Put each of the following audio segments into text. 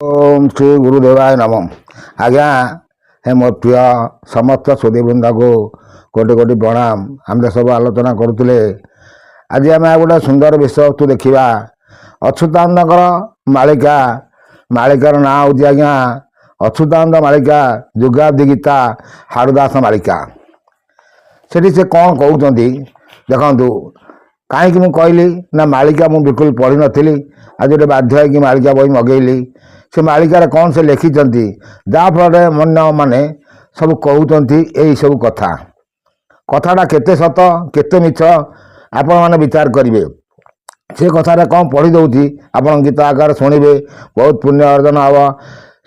ओम श्री गुरुदेवाय नमः। आज्ञा हे मोर प्रिय समस्त सुधीवृंदा को कोटि कोटि प्रणाम। आम सब आलोचना करुले आज आम गोटे सुंदर विषय वस्तु देखा। अच्युतानंद मालिका मालिकार ना हूँ आज्ञा अच्युतानंद मालिका जुगाब्दी गीता हारुदास मालिका। से कौन कहते देखु कहीं मुझे कहली ना मालिका मुझे बिल्कुल पढ़ी नी। आज गोटे बाध्य कि मालिका बही मगेली से मालिकार कौन से लिखिं जहाँफल मन मैंने सब कहते यही सब कथा कथाटा केते सत केते मिछ आपण मैंने विचार करेंगे। से कथार कौन पढ़ी दूसरी आप गीत आकार शुणे बहुत पुण्य अर्जन हम।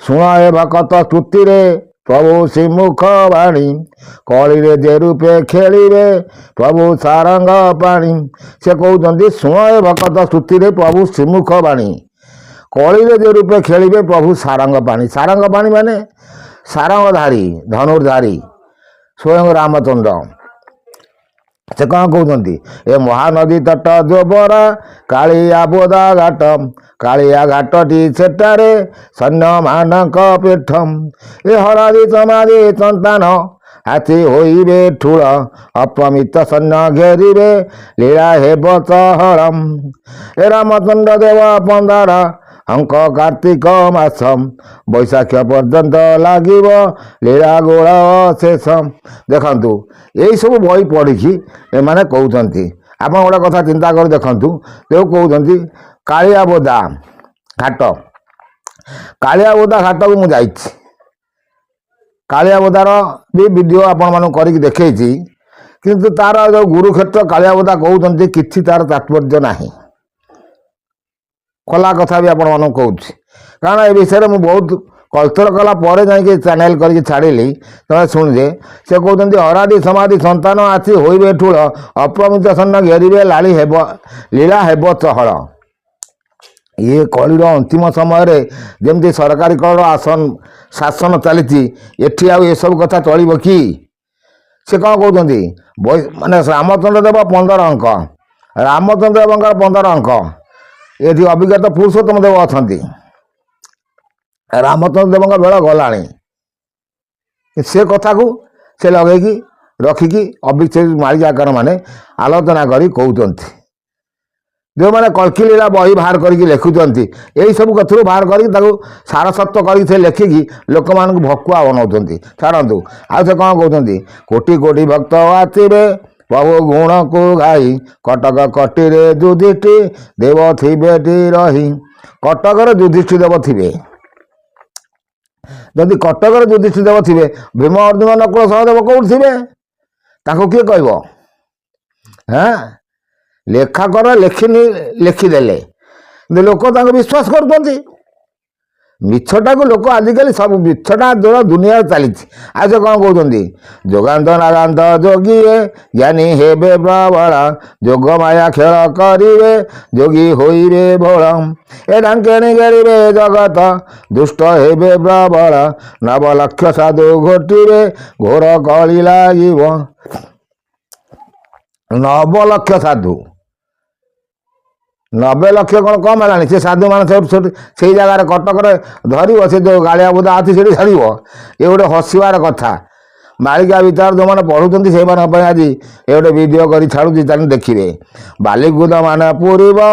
शुण हे भकत स्तुति रे प्रभु श्रीमुख बाणी कली जे रूपे खेलिबे प्रभु सारंग पाणी। से कहते शुण हे भकत स्तुति रे प्रभु श्रीमुख बाणी कली जे रूपे खेलिबे प्रभु सारंग पाणी। सारंग पाणी माने सारंगधारी धनुर्धारी स्वयं रामचंद्र। से कौन कहते ए महानदी तट जोबरा कालिया बोदा घाट कालिया घाटी सेठारे सैन्य मानक पीठ ए हरादी समाधि संतान हाथी होइबे ठूल अप्रमित सैन्य घेरिबे लीला हेब चहलम। ए रामचंद्र देव पंदार अंक कार्तिक मास बैशाख पर्यंत लगिब लीला गोल शेष। देखु यही सब बही पढ़ी एमाने कहते आप गोटे कथा चिंता कर देखु जो कहते कालिया बोदा घाट कालिया बोदा घाट को मुझे कालिया बोदार भी वीडियो आपण कर देखी किंतु तार जो गुरुक्षेत्र कालिया बोदा कहते कि तार तात्पर्य नहीं कला कथा भी आपण कहूँ कारण ए विषय में बहुत कल्चर कला जा चैनल कर छाड़ी तुम शुणुजे। से कहते हरादी समाधि संतान आसी होइबे ठूल अप्रमित सन्न घेरिबे लाली हेब लीला हेब चहल। ये कलिर अंतिम समय जमती सरकारी कल आसन शासन चली एटी आ सब कथा चलो कि से कौन कहते माने रामचंद्र देव 15 अंक रामचंद्र देव 15 अंक ये अभिज्ञात पुरुषोत्तम देव अच्छा रामचंद्र देव बेल गला से कथा को से लगे रखिकी अभिषेक मालिकाकार माने आलोचना करी कहते जो मैंने कल्की लीला बही बाहर करके लिखुंट यही सब कथु बाहर कर सारसत्व कर लिखिकी लोक मान भकुआ बनाऊँ छाड़ू। आ से कौन कहते कोटि कोटि भक्त आसवे प्रभु गुण को गाई कटक कटिरे युधिष्ठि देव थिबे रही। कटकर युधिष्ठि देव थिबे जदि कटकर युधिष्ठि देव थिबे भीम अर्जुन नकुल सहदेव कौन थिबे ताको किए कहबो। हाँ लेखाकर लिखिनी लिखिदेले लोक विश्वास करते मिछटा को लोक आजिकल सब मिछटा जो दुनिया चली। आज कौन कहते जोगांत नागांत जोगी ज्ञानी हेबे प्रबल जोग माया खेल करिवे जोगी होइबे भोल ए ढांकेणी घेरिबे जगत दुष्ट हेबे प्रबल नव लक्ष साधु घोटिबे घोर कली लागिब। 9 लक्ष साधु 90 लक्ष कौन कम है से साधु मान सब से जगार कटक धर से जो गाड़िया बोदा अच्छी से छाड़ ये गोटे हसबार कथा मालिका विचार जो मैंने पढ़ुं से आज ये गोटे वीडियो कर छाड़ू देखिए। बालिकुद मान पूरीब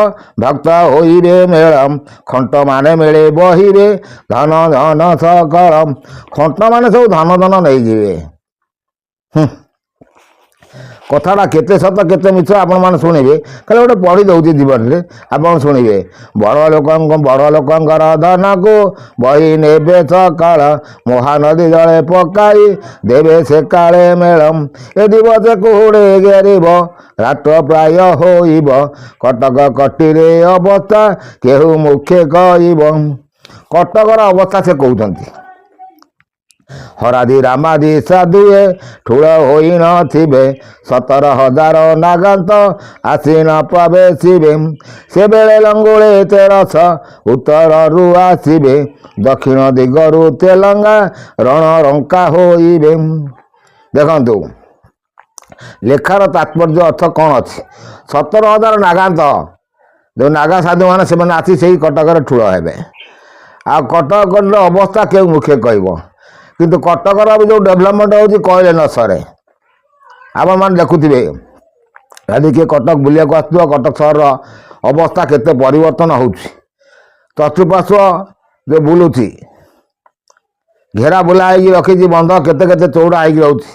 भक्त होइबे मेलम खंट मान मेले बहिबे धन धन सकलम। खंट मान सब धन धन नहीं जीवे कथाटा केते सत केते मिछ आपण मान शुणिबे खाली गोटे पढ़ी दउची जीवन रे आपण शुणिबे। बड़ लोकंकर धन को बही नेबे सकाळ महानदी जले पकाई देवे से काले मेलम ए दिवस कुहुड़े घेरिब रात प्राय होइब कटक कटिरे अवस्था केहू मुखे कहब। कटकर अवस्था से कहते हरादी रामादी साधुए ठूल होई नथिबे 17,000 नागांत आसी न प्रवेशिबे से बेले लंगुले 1300 उत्तररू आसिबे दक्षिण दिगरू तेलंगा रण रंका होइबे। देखंतु लेखार तात्पर्य अर्थ कौन अच्छे 17,000 नागांत जो नागा साधु मान से आसी से कटक ठूल हेबे ଆଉ କଟକର ଅବସ୍ଥା କେଉଁ ମୁଖେ କହିବ। କିନ୍ତୁ କଟକର ବି ଯେଉଁ ଡେଭଲପମେଣ୍ଟ ହେଉଛି କହିଲେ ନ ସରେ। ଆପଣମାନେ ଦେଖୁଥିବେ, ଯଦି କିଏ କଟକ ବୁଲିବାକୁ ଆସୁଥିବ, କଟକ ସହରର ଅବସ୍ଥା କେତେ ପରିବର୍ତ୍ତନ ହେଉଛି। ଚତୁଃପାର୍ଶ୍ୱ ଯେଉଁ ବୁଲୁଛି, ଘେରା ବୁଲା ହେଇକି ରଖିଛି, ବନ୍ଧ କେତେ କେତେ ଚଉଡ଼ା ହେଇକି ରହୁଛି।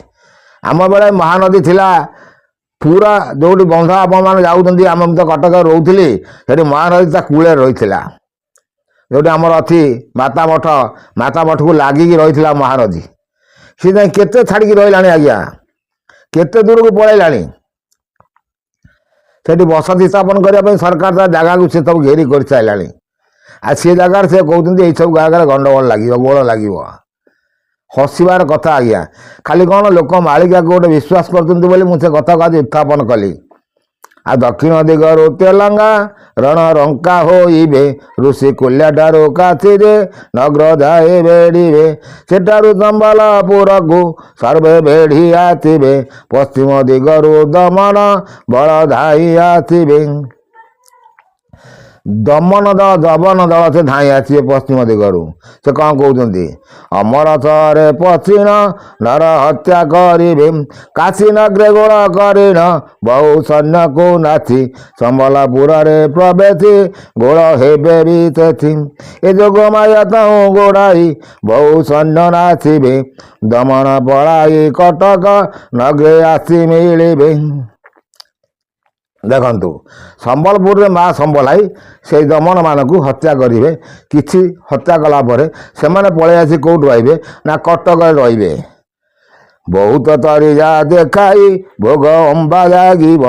ଆମ ବେଳେ ମହାନଦୀ ଥିଲା ପୁରା, ଯେଉଁଠି ବନ୍ଧ ଆପଣମାନେ ଯାଉଛନ୍ତି, ଆମେ ତ କଟକରେ ରହୁଥିଲି, ସେଠି ମହାନଦୀ ତା କୂଳରେ ରହିଥିଲା। ଯେଉଁଠି ଆମର ଅଛି ମାତା ମଠ, ମାତା ମଠକୁ ଲାଗିକି ରହିଥିଲା ମହାନଦୀ। ସେ ଯାଇ କେତେ ଛାଡ଼ିକି ରହିଲାଣି ଆଜ୍ଞା, କେତେ ଦୂରକୁ ପଳାଇଲାଣି। ସେଠି ବସତି ସ୍ଥାପନ କରିବା ପାଇଁ ସରକାର ତା ଜାଗାକୁ ସେ ସବୁ ଘେରି କରିସାରିଲାଣି। ଆଉ ସେ ଜାଗାରେ ସେ କହୁଛନ୍ତି ଏଇସବୁ ଜାଗାରେ ଗଣ୍ଡଗୋଳ ଲାଗିବ, ଗୋଳ ଲାଗିବ। ହସିବାର କଥା ଆଜ୍ଞା। ଖାଲି କ'ଣ ଲୋକ ମାଳିକାକୁ ଗୋଟେ ବିଶ୍ୱାସ କରୁଛନ୍ତି ବୋଲି ମୁଁ ସେ କଥାକୁ ଆଜି ଉତ୍ଥାପନ କଲି। ଆଉ ଦକ୍ଷିଣ ଦିଗରୁ ତେଲଙ୍ଗା ରଣ ରଙ୍କା ହୋଇବେ, ଋଷି କୁଲ୍ୟାଠାରୁ କାଶୀରେ ନଗ୍ର ଯାଏ ବେଢ଼ିବେ, ସେଠାରୁ ସମ୍ବଲପୁରକୁ ସର୍ବେ ବେଢ଼ି ଆସିବେ, ପଶ୍ଚିମ ଦିଗରୁ ଦମନ ବଳ ଧାଇ ଆସିବେ। ଦମନ ଦଳ, ଦମନ ଦଳ ସେ ଧାଇଁ ଆସିବେ ପଶ୍ଚିମ ଦିଗରୁ। ସେ କ'ଣ କହୁଛନ୍ତି? ଅମରସରେ ପଶିଣ ନର ହତ୍ୟା କରିବେ, କାଶୀ ନଗ୍ରେ ଗୋଳ କରିଣ ବହୁ ସୈନ୍ୟକୁ ନାଚି, ସମ୍ବଲପୁରରେ ପ୍ରବେଶୀ ଗୋଳ ହେବେ ବି ସେଠି, ଏ ଯୋଗ ମାୟା ତହୁଁ ଗୋଡ଼ାଇ ବହୁ ସୈନ୍ୟ ନାଚିବେ, ଦମନ ପଳାଇ କଟକ ନଗ୍ରେ ଆସି ମିଳିବେ। ଦେଖନ୍ତୁ, ସମ୍ବଲପୁରରେ ମା ସମ୍ବଲାଇ ସେଇ ଦମନମାନଙ୍କୁ ହତ୍ୟା କରିବେ। କିଛି ହତ୍ୟା କଲା ପରେ ସେମାନେ ପଳାଇ ଆସି କେଉଁଠୁ ରହିବେ ନା କଟକରେ ରହିବେ। ବହୁତ ତରିଜା ଦେଖାଇ ଭୋଗ ଅମ୍ବା ଲାଗିବ,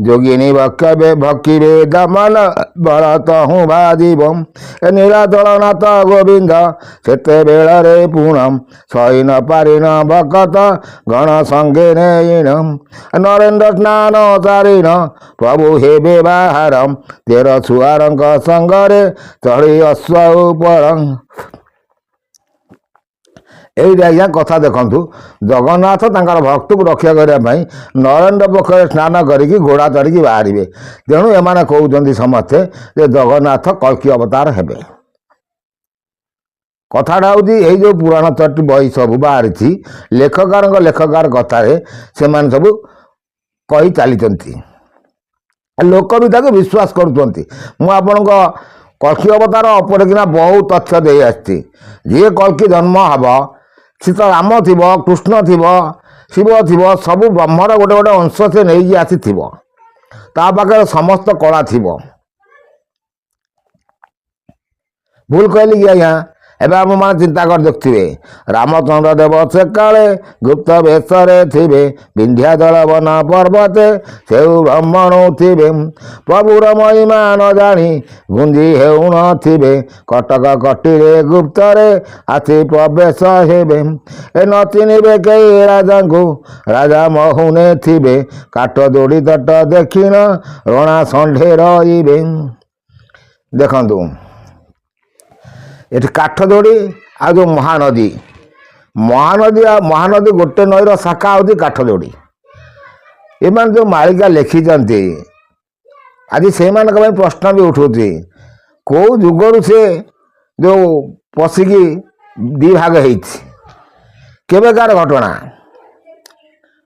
ଯୋଗିନୀ ଭକ୍ଷବେ ଭକିବେ ଦମନ ବଳ ତହୁଁ ବାଜିବ, ଏ ନୀଳାଚଳ ନାଥ ଗୋବିନ୍ଦ ସେତେବେଳରେ ପୁଣ, ସହି ନ ପାରିଣ ଭକତ ଗଣ ସଙ୍ଗେ ନେଇଣ, ନରେନ୍ଦ୍ର ସ୍ନାନ ସାରିଣ ପ୍ରଭୁ ହେବେ ବାହାର, 13 ସୁଆରଙ୍କ ସଙ୍ଗରେ ଚଢ଼ି ଅଶ୍ଵ ଉପର। ଏଇଠି ଆଜ୍ଞା କଥା ଦେଖନ୍ତୁ, ଜଗନ୍ନାଥ ତାଙ୍କର ଭକ୍ତକୁ ରକ୍ଷା କରିବା ପାଇଁ ନରେନ୍ଦ୍ର ପୋଖରୀରେ ସ୍ନାନ କରିକି ଘୋଡ଼ା ଚଢ଼ିକି ବାହାରିବେ। ତେଣୁ ଏମାନେ କହୁଛନ୍ତି ସମସ୍ତେ ଯେ ଜଗନ୍ନାଥ କଳ୍କି ଅବତାର ହେବେ। କଥାଟା ହେଉଛି ଏଇ ଯେଉଁ ପୁରାଣ ବହି ସବୁ ବାହାରିଛି, ଲେଖକାର କଥାରେ ସେମାନେ ସବୁ କହି ଚାଲିଛନ୍ତି। ଲୋକ ବି ତାକୁ ବିଶ୍ୱାସ କରୁଛନ୍ତି। ମୁଁ ଆପଣଙ୍କ କଳ୍କି ଅବତାର ଉପରେ କିନା ବହୁ ତଥ୍ୟ ଦେଇ ଆସିଛି। ଯିଏ କଳ୍କି ଜନ୍ମ ହେବ, ସେ ତ ରାମ ଥିବ, କୃଷ୍ଣ ଥିବ, ଶିବ ଥିବ, ସବୁ ବ୍ରହ୍ମର ଗୋଟେ ଗୋଟେ ଅଂଶ ସେ ନେଇକି ଆସିଥିବ। ତା ପାଖରେ ସମସ୍ତ କଳା ଥିବ। ଭୁଲ କହିଲି କି ଆଜ୍ଞା? ଏବେ ଆପଣମାନେ ଚିନ୍ତା କରି ଦେଖୁଥିବେ, ରାମଚନ୍ଦ୍ର ଦେବ ସେକାଳେ ଗୁପ୍ତ ବେଶରେ ଥିବେ, ବିନ୍ଧ୍ୟାଚଳ ବନ ପର୍ବତେ ସେଉ ବ୍ରହ୍ମଣୁ ଥିବେ, ପ୍ରଭୁର ମହିମା ନ ଜାଣି ଗୁଞ୍ଜି ହେଉନଥିବେ, କଟକ କଟିରେ ଗୁପ୍ତରେ ଆସି ପ୍ରବେଶ ହେବେ, ଏ ନ ଚିହ୍ନିବେ କେହି ରାଜାଙ୍କୁ ରାଜା ମହୁନେ ଥିବେ, କାଠ ଯୋଡ଼ି ତଟ ଦେଖିଣ ରଣା ଷଣ୍ଢେ ରହିବେ। ଦେଖନ୍ତୁ, ଏଠି କାଠ ଯୋଡ଼ି ଆଉ ଯେଉଁ ମହାନଦୀ ଆଉ ମହାନଦୀ ଗୋଟେ ନଈର ଶାଖା ହେଉଛି କାଠ ଯୋଡ଼ି। ଏମାନେ ଯେଉଁ ମାଳିକା ଲେଖିଛନ୍ତି, ଆଜି ସେଇମାନଙ୍କ ପାଇଁ ପ୍ରଶ୍ନ ବି ଉଠୁଛି, କେଉଁ ଯୁଗରୁ ସେ ଯେଉଁ ପଶିକି ଦୁଇ ଭାଗ ହେଇଛି, କେବେକାର ଘଟଣା?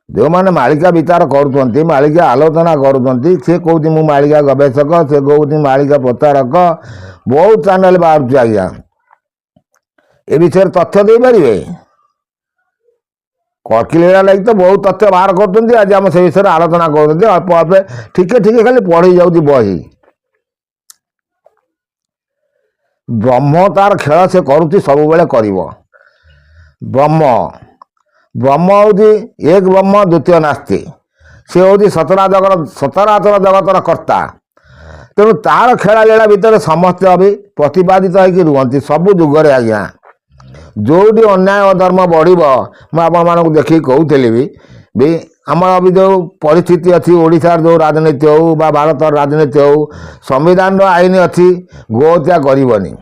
ଯେଉଁମାନେ ମାଳିକା ବିଚାର କରୁଛନ୍ତି, ମାଳିକା ଆଲୋଚନା କରୁଛନ୍ତି, ସେ କହୁଛି ମୁଁ ମାଳିକା ଗବେଷକ, ସେ କହୁଛି ମାଳିକା ପ୍ରଚାରକ, ବହୁତ ଚ୍ୟାନେଲ ବାହାରୁଛି ଆଜ୍ଞା। ଏ ବିଷୟରେ ତଥ୍ୟ ଦେଇପାରିବେ? କଳ୍କି ଲୀଳା ଲାଗି ତ ବହୁତ ତଥ୍ୟ ବାହାର କରୁଛନ୍ତି। ଆଜି ଆମେ ସେ ବିଷୟରେ ଆଲୋଚନା କରୁଛନ୍ତି। ଅଳ୍ପ ଅଳ୍ପ ଟିକେ ଟିକେ ଖାଲି ପଢ଼ି ଯାଉଛି ବହି। ବ୍ରହ୍ମ ତାର ଖେଳ ସେ କରୁଛି, ସବୁବେଳେ କରିବ। ବ୍ରହ୍ମ ହେଉଛି ଏକ ବ୍ରହ୍ମ ଦ୍ୱିତୀୟ ନାସ୍ତି। ସେ ହେଉଛି ସଚରାଚର ଜଗତର କର୍ତ୍ତା। ତେଣୁ ତାର ଖେଳା ଲୀଳା ଭିତରେ ସମସ୍ତେ ବି ପ୍ରତିପାଦିତ ହେଇକି ରୁହନ୍ତି ସବୁ ଯୁଗରେ ଆଜ୍ଞା। ଯେଉଁଠି ଅନ୍ୟାୟ ଅଧର୍ମ ବଢ଼ିବ, ମୁଁ ଆପଣମାନଙ୍କୁ ଦେଖିକି କହୁଥିଲି ବି ଆମର ବି ଯେଉଁ ପରିସ୍ଥିତି ଅଛି, ଓଡ଼ିଶାର ଯେଉଁ ରାଜନୀତି ହେଉ ବା ଭାରତର ରାଜନୀତି ହେଉ, ସମ୍ବିଧାନର ଆଇନ ଅଛି ଗୋହତ୍ୟା କରିବନି।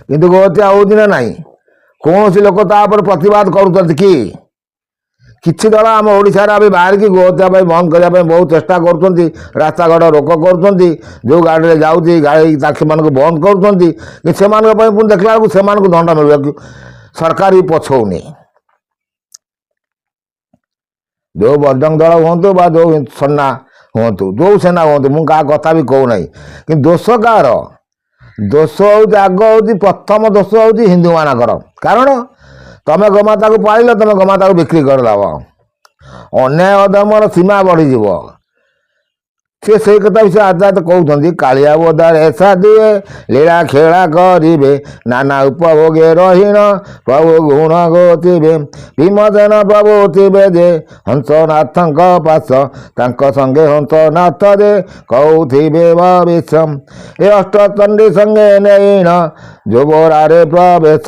କିନ୍ତୁ ଗୋହତ୍ୟା ହେଉଛି ନା ନାହିଁ? କୌଣସି ଲୋକ ତା ଉପରେ ପ୍ରତିବାଦ କରୁଛନ୍ତି କି? କିଛି ଦଳ ଆମ ଓଡ଼ିଶାରେ ଏବେ ବାହାରିକି ଗୋହତ୍ୟା ପାଇଁ ବନ୍ଦ କରିବା ପାଇଁ ବହୁତ ଚେଷ୍ଟା କରୁଛନ୍ତି, ରାସ୍ତାଘାଟ ରୋକ କରୁଛନ୍ତି, ଯେଉଁ ଗାଡ଼ିରେ ଯାଉଛି ଗାଡ଼ି ସେମାନଙ୍କୁ ବନ୍ଦ କରୁଛନ୍ତି। କିନ୍ତୁ ସେମାନଙ୍କ ପାଇଁ ପୁଣି ଦେଖିଲା ବେଳକୁ ସେମାନଙ୍କୁ ଦଣ୍ଡ ମିଳିବାକୁ ସରକାର ବି ପଛଉନି। ଯେଉଁ ବଜରଙ୍ଗ ଦଳ ହୁଅନ୍ତୁ ବା ଯେଉଁ ସେନା ହୁଅନ୍ତୁ, ଯେଉଁ ସେନା ହୁଅନ୍ତୁ, ମୁଁ କାହା କଥା ବି କହୁନାହିଁ। କିନ୍ତୁ ଦୋଷ କାହାର? ଦୋଷ ହେଉଛି ଆଗ ହେଉଛି ପ୍ରଥମ ଦୋଷ ହେଉଛି ହିନ୍ଦୁମାନଙ୍କର। କାରଣ ତମେ ଗୋମାତାକୁ ପାଳିଲ, ତମେ ଗୋମାତାକୁ ବିକ୍ରି କରିଦେବ, ଅନ୍ୟାୟ ଅଧର୍ମର ସୀମା ବଢ଼ିଯିବ। ସେ ସେଇ କଥା ବି ସେ ଆଜାଦ କହୁଛନ୍ତି, କାଳିଆ ବୋଧାରେ ସାଧିବେ ଲୀଳା ଖେଳା କରିବେ, ନାନା ଉପଭୋଗେ ରହୀଣ ପ୍ରଭୁ ଗୁଣ ଗୋତିବେ। ଭୀମସେନ ପ୍ରଭୁ ଥିବେ ଯେ ହଂସନାଥଙ୍କ ପାଶ, ତାଙ୍କ ସଙ୍ଗେ ହଂସନାଥ ଯେ କହୁଥିବେ ଭବିଷ୍ୟ। ଏ ଅଷ୍ଟଚଣ୍ଡୀ ସଙ୍ଗେ ନେଇଣ ଯୋବରାରେ ପ୍ରବେଶ,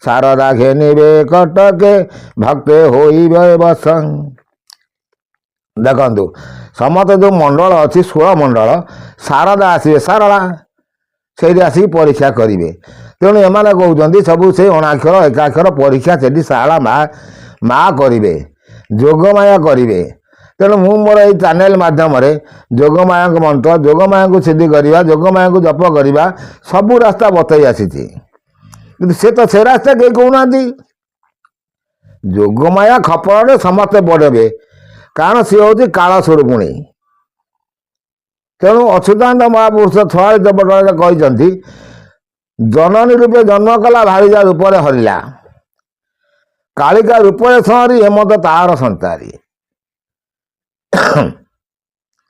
ଶାରଦା ଘେନିବେ କଟକେ ଭକ୍ତେ ହୋଇବେ ବସ। ଦେଖନ୍ତୁ ସମସ୍ତେ ଯେଉଁ ମଣ୍ଡଳ ଅଛି 16 ମଣ୍ଡଳ, ଶାରଦା ଆସିବେ, ଶାରଳା ସେଇଠି ଆସିକି ପରୀକ୍ଷା କରିବେ। ତେଣୁ ଏମାନେ କହୁଛନ୍ତି ସବୁ ସେଇ ଅଣାକ୍ଷର ଏକାକ୍ଷର ପରୀକ୍ଷା ସେଠି ଶାରଳା ମା କରିବେ, ଯୋଗମାୟା କରିବେ। ତେଣୁ ମୁଁ ମୋର ଏଇ ଚ୍ୟାନେଲ ମାଧ୍ୟମରେ ଯୋଗମାୟାଙ୍କ ମନ୍ତ୍ର, ଯୋଗମାୟାଙ୍କୁ ସିଦ୍ଧି କରିବା, ଯୋଗମାୟାଙ୍କୁ ଜପ କରିବା ସବୁ ରାସ୍ତା ବତେଇ ଆସିଛି। କିନ୍ତୁ ସେ ରାସ୍ତା କେହି କହୁନାହାନ୍ତି। ଯୋଗମାୟା ଖପରରେ ସମସ୍ତେ ପଢ଼େବେ, କାରଣ ସିଏ ହେଉଛି କାଳ ସ୍ୱରୂପିଣୀ। ତେଣୁ ଅଚ୍ୟୁତାନନ୍ଦ ମହାପୁରୁଷ 46 ପଟରେ କହିଛନ୍ତି, ଜନନୀ ରୂପେ ଜନ୍ମ କଲା ଭାରିଜା ରୂପରେ ହରିଲା, କାଳିକା ରୂପରେ ସଂହରି ହେମନ୍ତ ତାହାର ସନ୍ତାରି।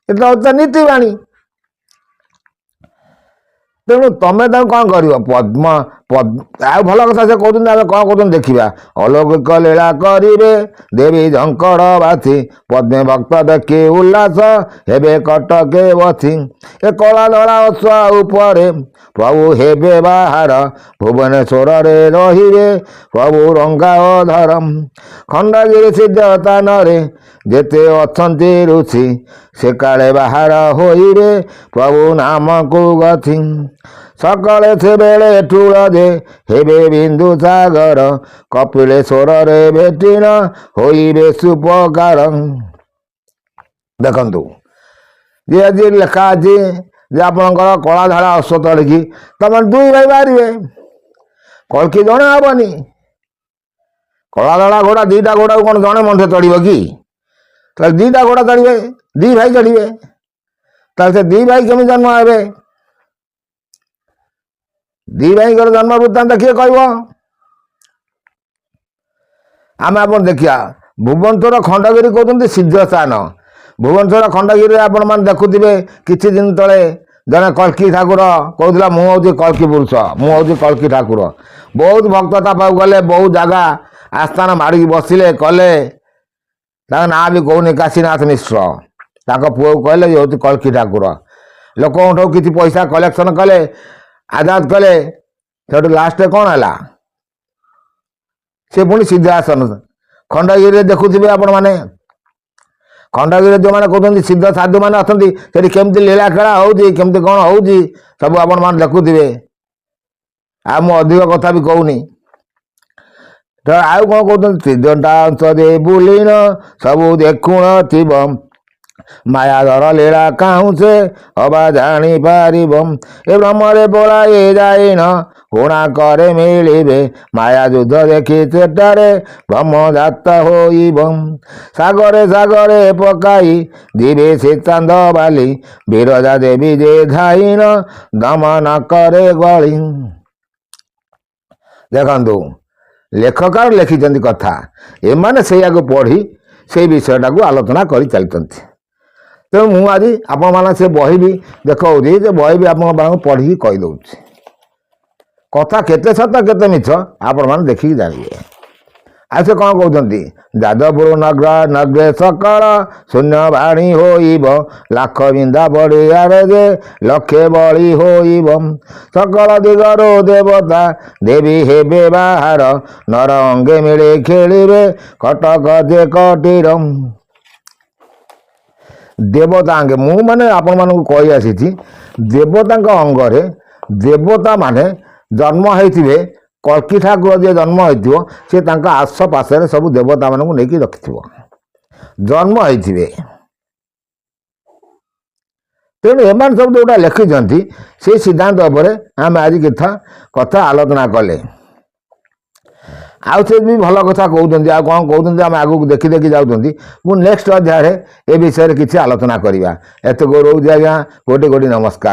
ଏଟା ହେଉଛି ନୀତିବାଣୀ। ତେଣୁ ତମେ ତାକୁ କ'ଣ କରିବ? ଆଉ ଭଲ କଥା ସେ କହୁଛନ୍ତି, ଆମେ କ'ଣ କହୁଛନ୍ତି ଦେଖିବା। ଅଲୌକିକ ଲୀଳା କରିବେ ଦେବୀ ଝଙ୍କଡ଼ ବାଛି, ପଦ୍ମେ ଭକ୍ତ ଦେଖି ଉଲ୍ଲାସ ହେବେ କଟକେ ବସି। ଏ କଳା ଧଳା ଅଶ୍ୱ ଉପରେ ପ୍ରଭୁ ହେବେ ବାହାର, ଭୁବନେଶ୍ୱରରେ ରହିବେ ପ୍ରଭୁ ରଙ୍ଗା ଅଧର। ଖଣ୍ଡଗିରି ସିଦ୍ଧ ସ୍ଥାନରେ ଯେତେ ଅଛନ୍ତି ଋଷି, ସେ କାଳେ ବାହାର ହୋଇବେ ପ୍ରଭୁ ନାମକୁ ଗତି। ସକାଳେ ସେବେଳେ ଠୁଳ ଯେ ହେବେ ବିନ୍ଦୁ ସାଗର, କପିଳେଶ୍ୱରରେ ଭେଟିଣ ହୋଇବେ ସୁପକାର। ଦେଖନ୍ତୁ ଯେ ଆଜି ଲେଖା ଅଛି ଯେ ଆପଣଙ୍କର କଳା ଧଳା ଅଶ୍ୱ ତଳିକି ତମେ 2 ଭାଇ ବାହାରିବେ, କଳ୍କି ଜଣେ ହବନି। କଳା ଧଳା ଘୋଡ଼ା 2ଟା ଘୋଡ଼ାକୁ କ'ଣ ଜଣେ ମଣିଷ ଚଢ଼ିବ କି? ତାହେଲେ 2ଟା ଘୋଡ଼ା ଚଢ଼ିବେ, 2 ଭାଇ ଚଢ଼ିବେ। ତାହେଲେ ସେ 2 ଭାଇ କେମିତି ଜନ୍ମ ହେବେ? 2 ଭାଇଙ୍କର ଜନ୍ମ ବୃତ୍ତାନ୍ତ କିଏ କହିବ? ଆମେ ଆପଣ ଦେଖିବା। ଭୁବନେଶ୍ୱର ଖଣ୍ଡଗିରି କହୁଛନ୍ତି ସିଦ୍ଧ ସ୍ଥାନ। ଭୁବନେଶ୍ୱର ଖଣ୍ଡଗିରିରେ ଆପଣମାନେ ଦେଖୁଥିବେ କିଛି ଦିନ ତଳେ ଜଣେ କଳ୍କି ଠାକୁର କହୁଥିଲା, ମୁଁ ହେଉଛି କଳ୍କି ପୁରୁଷ, ମୁଁ ହେଉଛି କଳ୍କି ଠାକୁର। ବହୁତ ଭକ୍ତ ତା ପାଖକୁ ଗଲେ, ବହୁତ ଜାଗା ଆସ୍ଥାନ ମାଡ଼ିକି ବସିଲେ କଲେ। ତାଙ୍କ ନାଁ ବି କହୁନି, କାଶୀନାଥ ମିଶ୍ର। ତାଙ୍କ ପୁଅକୁ କହିଲେ ଇଏ ହେଉଛି କଳ୍କି ଠାକୁର। ଲୋକଙ୍କଠୁ କିଛି ପଇସା କଲେକ୍ସନ କଲେ, ଆଜାଦ କଲେ। ସେଠୁ ଲାଷ୍ଟରେ କ'ଣ ହେଲା? ସେ ପୁଣି ସିଦ୍ଧାସନ। ଖଣ୍ଡଗିରିରେ ଦେଖୁଥିବେ ଆପଣମାନେ, ଖଣ୍ଡଗିରିରେ ଯେଉଁମାନେ କହୁଛନ୍ତି ସିଦ୍ଧ ସାଧୁମାନେ ଅଛନ୍ତି, ସେଠି କେମିତି ଲୀଳା ଖେଳା ହେଉଛି, କେମିତି କ'ଣ ହେଉଛି ସବୁ ଆପଣମାନେ ଦେଖୁଥିବେ। ଆଉ ମୁଁ ଅଧିକ କଥା ବି କହୁନି। ତ ଆଉ କ'ଣ କହୁଛନ୍ତି? ତ୍ରିଜଟା ଅଂଶରେ ବୁଲିଣ ସବୁ ଦେଖୁଣ ଥିବ, ମାୟାଧର ଲୀଳା କାହୁଁ ସେ ଅବା ଜାଣିପାରିବ। ଏ ବ୍ରହ୍ମରେ ବୋଳାଏ ଯାଇଣ କୋଣାର୍କରେ ମିଳିବେ, ମାୟା ଯୁଦ୍ଧ ଦେଖି ସେଠାରେ ବ୍ରହ୍ମଜାତ ହୋଇବ। ସାଗରେ ସାଗରେ ପକାଇ ଦିବେ ସେ ଚାନ୍ଦ ବାଲି, ବିରଜା ଦେବୀ ଯେ ଧାଇଣ ଦମନ କରେ ଗଳି। ଦେଖନ୍ତୁ ଲେଖକ ଲେଖିଛନ୍ତି କଥା, ଏମାନେ ସେଇଆକୁ ପଢ଼ି ସେଇ ବିଷୟଟାକୁ ଆଲୋଚନା କରି ଚାଲିଛନ୍ତି। ତେଣୁ ମୁଁ ଆଜି ଆପଣମାନେ ସେ ବହି ବି ଦେଖାଉଛି, ଯେ ବହି ବି ଆପଣମାନଙ୍କୁ ପଢ଼ିକି କହିଦେଉଛି। କଥା କେତେ ସତ କେତେ ମିଛ ଆପଣମାନେ ଦେଖିକି ଜାଣିବେ। ଆଉ ସେ କ'ଣ କହୁଛନ୍ତି? ଯାଦବପୁର ନଗ୍ରେ ସକାଳ ଶୂନ୍ୟ ବାଣୀ ହୋଇବ, ଲାଖ ବିନ୍ଧା ବଢ଼ିଆରେ ଯେ ଲକ୍ଷେ ବଳି ହୋଇବ। ସକଳ ଦିଗରୁ ଦେବତା ଦେବୀ ହେବେ ବାହାର, ନର ଅଙ୍ଗେ ମିଳି ଖେଳିବେ କଟକ ଯେ କଟିର। ଦେବତା ଅଙ୍ଗେ, ମୁଁ ମାନେ ଆପଣମାନଙ୍କୁ କହି ଆସିଛି, ଦେବତାଙ୍କ ଅଙ୍ଗରେ ଦେବତା ମାନେ ଜନ୍ମ ହେଇଥିବେ। କଳ୍କି ଠାକୁର ଯିଏ ଜନ୍ମ ହେଇଥିବ, ସେ ତାଙ୍କ ଆସ ପାଶରେ ସବୁ ଦେବତାମାନଙ୍କୁ ନେଇକି ରଖିଥିବ। ଜନ୍ମ ହୋଇଥିବେ। ତେଣୁ ଏମାନେ ସବୁ ଯେଉଁଟା ଲେଖିଛନ୍ତି ସେଇ ସିଦ୍ଧାନ୍ତ ଉପରେ ଆମେ ଆଜି କଥା ଆଲୋଚନା କଲେ। ଆଉ ସେ ବି ଭଲ କଥା କହୁଛନ୍ତି, ଆଉ କ'ଣ କହୁଛନ୍ତି ଆମେ ଆଗକୁ ଦେଖି ଯାଉଛନ୍ତି। ମୁଁ ନେକ୍ସଟ ଅଧ୍ୟାୟରେ ଏ ବିଷୟରେ କିଛି ଆଲୋଚନା କରିବା। ଏତେ ରହୁଛି ଆଜ୍ଞା, କୋଟି କୋଟି ନମସ୍କାର।